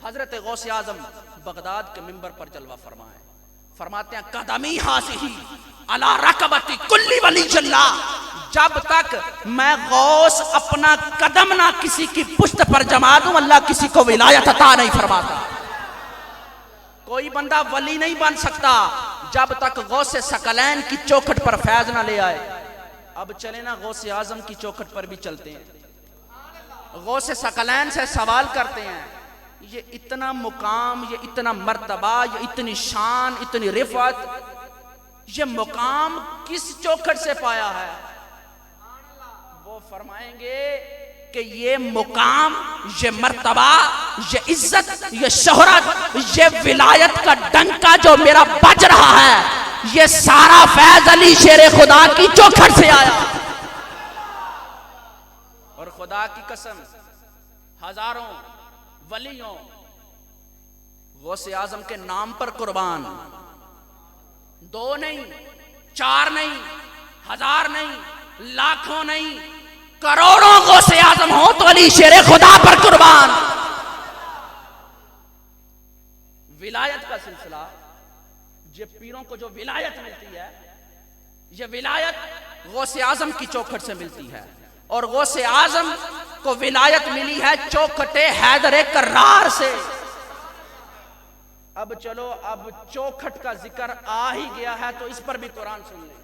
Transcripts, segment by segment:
حضرت غوث اعظم بغداد کے منبر پر جلوہ فرمائے، فرماتے ہیں قدمی حاضی علی رکبتی کلی ولی اللہ، جب تک میں غوث اپنا قدم نہ کسی کی پشت پر جما دوں اللہ کسی کو ولایت عطا نہیں فرماتا۔ کوئی بندہ ولی نہیں بن سکتا جب تک غوث ثقلین کی چوکھٹ پر فیض نہ لے آئے۔ اب چلیں نا غوث اعظم کی چوکھٹ پر بھی چلتے ہیں، غوث ثقلین سے سوال کرتے ہیں، یہ اتنا مقام، یہ اتنا مرتبہ، یہ اتنی شان، اتنی رفعت، یہ مقام کس چوکھٹ سے پایا ہے؟ وہ فرمائیں گے کہ یہ مقام، یہ مرتبہ، یہ عزت، یہ شہرت، یہ ولایت کا ڈنکا جو میرا بج رہا ہے، یہ سارا فیض علی شیر خدا کی چوکھٹ سے آیا۔ اور خدا کی قسم ہزاروں ولیوں غوث اعظم کے نام پر قربان، 2 نہیں، 4 نہیں، 1000 نہیں، لاکھوں نہیں، کروڑوں غوث اعظم ہوں تو علی شیر خدا پر قربان۔ ولایت کا سلسلہ، یہ پیروں کو جو ولایت ملتی ہے، یہ ولایت غوث اعظم کی چوکھٹ سے ملتی ہے، اور غوث اعظم کو ولایت ملی ہے چوکھٹ حیدر کرار سے۔ اب چلو، اب چوکھٹ کا ذکر آ ہی گیا ہے تو اس پر بھی قرآن سن لیں۔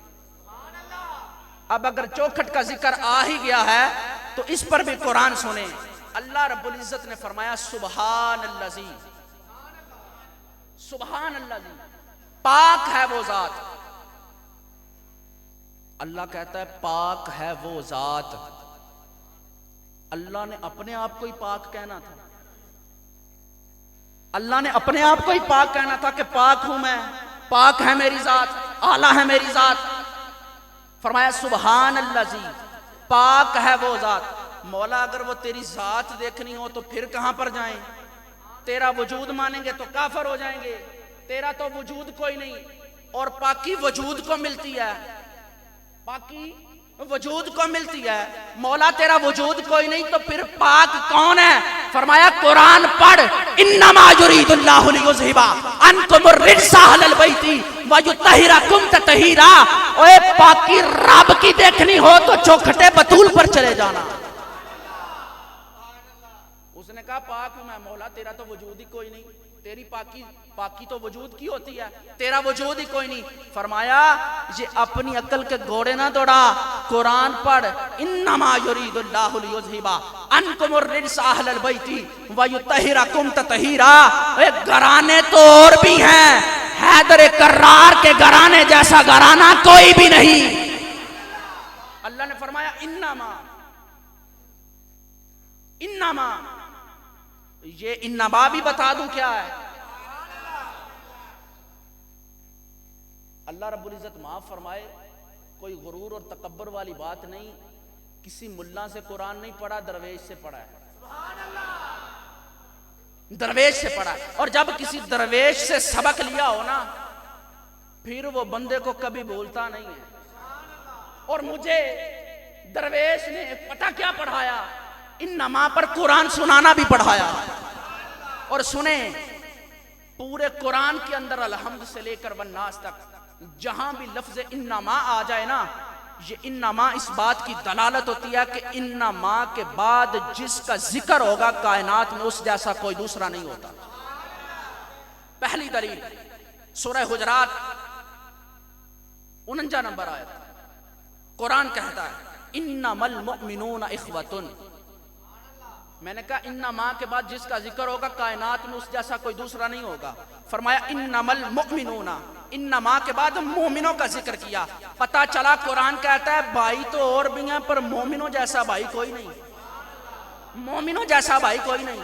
اب اگر چوکھٹ کا ذکر آ ہی گیا ہے تو اس پر بھی قرآن سنیں۔ اللہ رب العزت نے فرمایا سبحان الذی، سبحان الذی، پاک ہے وہ ذات۔ اللہ کہتا ہے پاک ہے وہ ذات۔ اللہ نے اپنے آپ کو ہی پاک کہنا تھا، اللہ نے اپنے آپ کو ہی پاک کہنا تھا کہ پاک ہوں میں، پاک ہے میری ذات، اعلیٰ ہے میری ذات۔ فرمایا سبحان الذی، پاک ہے وہ ذات۔ مولا اگر وہ تیری ذات دیکھنی ہو تو پھر کہاں پر جائیں؟ تیرا وجود مانیں گے تو کافر ہو جائیں گے، تیرا تو وجود کوئی نہیں، اور پاکی وجود کو ملتی ہے، پاکی وجود کو ملتی ہے۔ مولا تیرا وجود کوئی نہیں تو پھر پاک کون ہے؟ فرمایا قرآن پڑھ، انما یرید اللہ لیذھب عنکم الرجس اہل البیت ویطہرکم تطہیرا۔ اوے پاکی رب کی دیکھنی ہو تو چوکھٹے بطول پر چلے جانا۔ اس نے کہا پاک ہوں میں، مولا تیرا تو وجود ہی کوئی نہیں، تیری پاکی تو وجود کی ہوتی ہے، تیرا وجود ہی کوئی نہیں۔ فرمایا یہ اپنی عقل کے گھوڑے نہ دوڑا، قرآن پڑھ، انما یرید اللہ لیذھب عنکم الرجس اہل البیت ویطہرکم تطہیرا۔ گھرانے تو اور بھی ہیں، حیدر کرار کے گھرانے جیسا گھرانہ کوئی بھی نہیں۔ اللہ نے فرمایا انما، یہ انما بھی بتا دوں کیا ہے؟ اللہ رب العزت معاف فرمائے، کوئی غرور اور تکبر والی بات نہیں، کسی ملا سے قرآن نہیں پڑھا، درویش سے پڑھا ہے، درویش سے پڑھا ہے۔ اور جب کسی درویش سے سبق لیا ہو نا، پھر وہ بندے کو کبھی بولتا نہیں ہے۔ اور مجھے درویش نے پتہ کیا پڑھایا؟ انما پر قرآن سنانا بھی پڑھایا۔ اور سنیں، پورے قرآن کے اندر الحمد سے لے کر والناس تک جہاں بھی لفظ انما آ جائے نا، یہ انما اس بات کی دلالت ہوتی ہے کہ انما کے بعد جس کا ذکر ہوگا کائنات میں اس جیسا کوئی دوسرا نہیں ہوتا۔ پہلی دلیل سورہ حجرات 49 نمبر آیت، قرآن کہتا ہے انما المؤمنون اخوۃ۔ میں نے کہا انما کے بعد جس کا ذکر ہوگا کائنات میں اس جیسا کوئی دوسرا نہیں ہوگا۔ فرمایا انما المؤمنون، انما کے بعد مومنوں کا ذکر کیا۔ پتہ چلا قرآن کہتا ہے بھائی تو اور بھی ہیں پر مومنوں جیسا بھائی کوئی نہیں، مومنوں جیسا بھائی کوئی نہیں۔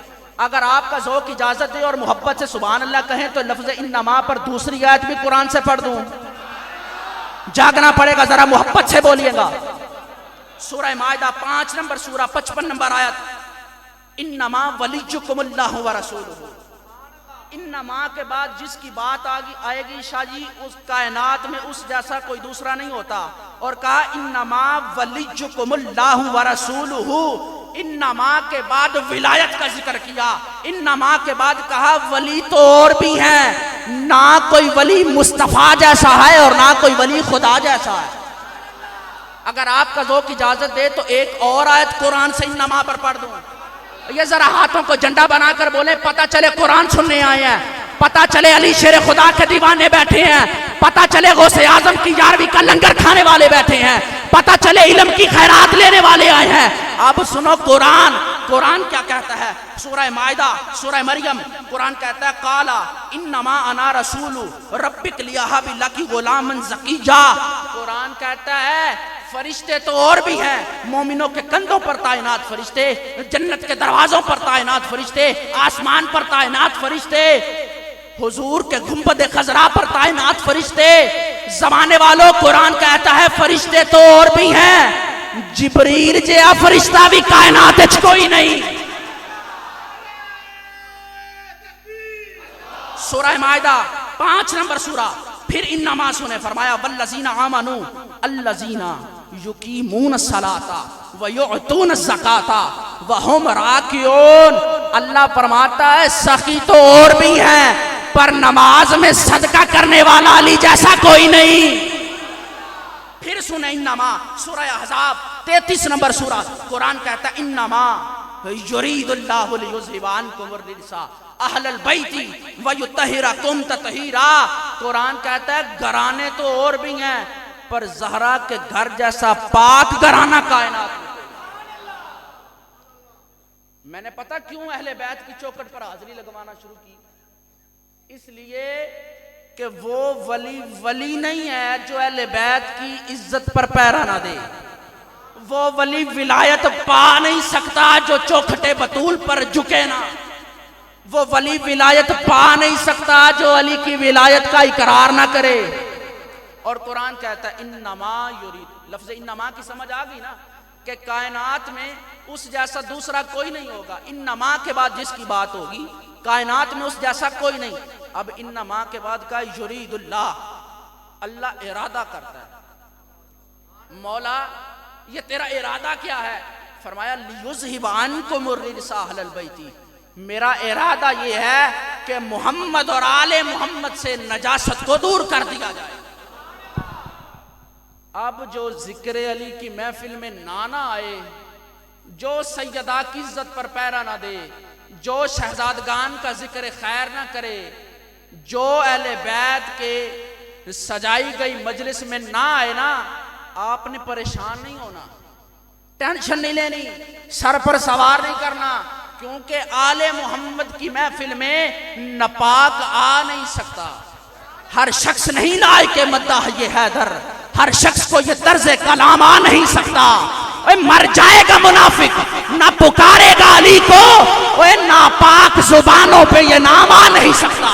اگر آپ کا ذوق اجازت دے اور محبت سے سبحان اللہ کہیں تو لفظ انما پر دوسری آیت بھی قرآن سے پڑھ دوں؟ جاگنا پڑے گا، ذرا محبت سے بولیے گا۔ سورہ مائدہ 5 نمبر سورہ 55 نمبر آیت، انما ولیکم اللہ ورسولہ۔ انما کے بعد جس کی بات آئے گی شاہ جی اس کائنات میں اس جیسا کوئی دوسرا نہیں ہوتا، اور کہا انما ولیکم اللہ ورسولہ، انما کے بعد ولایت کا ذکر کیا، انما کے بعد کہا ولی تو اور بھی ہیں، نہ کوئی ولی مصطفیٰ جیسا ہے اور نہ کوئی ولی خدا جیسا ہے۔ اگر آپ کا ذوق اجازت دے تو ایک اور آیت قرآن سے انما پر پڑھ دوں، یہ ذرا ہاتھوں کو جھنڈا بنا کر بولیں، پتہ چلے قرآن سننے آئے ہیں، پتہ چلے علی شیر خدا کے دیوانے بیٹھے ہیں، پتہ چلے غوث اعظم کی 11ویں کا لنگر کھانے والے بیٹھے ہیں، پتہ چلے علم کی خیرات لینے والے آئے ہیں۔ اب سنو قرآن کیا کہتا ہے، سورہ مائدہ، سورہ مریم، قرآن کہتا ہے قالا انما انا رسول ربک لیہب لک غلاما زکیہ۔ قرآن کہتا ہے فرشتے تو اور بھی ہیں، مومنوں کے کندھوں پر تعینات فرشتے، جنت کے دروازوں پر تعینات فرشتے، آسمان پر تعینات فرشتے، حضور کے گنبد خضرا پر تعینات فرشتے، زمانے والوں قرآن کہتا ہے فرشتے تو اور بھی ہیں، جبریل جیا فرشتہ بھی کائنات وچ کوئی نہیں۔ سورہ مائدہ 5 نمبر سورہ، پھر انما سنے فرمایا والذین آمنوا الذین یقیمون الصلاۃ ویؤتون الزکاۃ وہم راکعون۔ اللہ فرماتا ہے سخی تو اور بھی ہیں، پر نماز میں صدقہ کرنے والا علی جیسا کوئی نہیں۔ پھر سنیں انما، سورہ احزاب 33 نمبر سورہ، قرآن کہتا ہے انما یرید اللہ لیذھب عنکم الرجس اہل البیت ویطہرکم تطہیرا۔ قرآن کہتا ہے گھرانے تو اور بھی ہیں، پر زہرا کے گھر جیسا پاک گھرانہ کائنات میں۔ میں نے پتا کیوں اہل بیت کی چوکھٹ پر حاضری لگوانا شروع کی، اس لیے کہ وہ ولی نہیں ہے جو اہل بیت کی عزت پر پیرا نہ دے، وہ ولی ولایت پا نہیں سکتا جو چوکھٹے بطول پر جھکے نہ، وہ ولی ولایت پا نہیں سکتا جو علی کی ولایت کا اقرار نہ کرے۔ اور قرآن کہتا ہے انما یرید، لفظ انما کی سمجھ آ گئی نا، کہ کائنات میں اس جیسا دوسرا کوئی نہیں ہوگا، انما کے بعد جس کی بات ہوگی کائنات میں اس جیسا کوئی نہیں۔ اب انما کے بعد کا یرید اللہ، اللہ ارادہ کرتا ہے، مولا یہ تیرا ارادہ کیا ہے؟ فرمایا لیذھب عنکم الرجس اہل البیت، میرا ارادہ یہ ہے کہ محمد اور آل محمد سے نجاست کو دور کر دیا جائے۔ اب جو ذکر علی کی محفل میں نہ آئے، جو سیدہ کی عزت پر پیرا نہ دے، جو شہزادگان کا ذکر خیر نہ کرے، جو اہل بیت کے سجائی گئی مجلس میں نہ آئے نا، آپ نے پریشان نہیں ہونا، ٹینشن نہیں لینی، سر پر سوار نہیں کرنا، کیونکہ آل محمد کی محفل میں ناپاک آ نہیں سکتا۔ ہر شخص نہیں لائق مداح یہ حیدر، ہر شخص کو یہ طرز کلام آ نہیں سکتا۔ مر جائے گا منافق، نہ پکارے گا علی کو، ناپاک زبانوں پہ یہ نام آ نہیں سکتا۔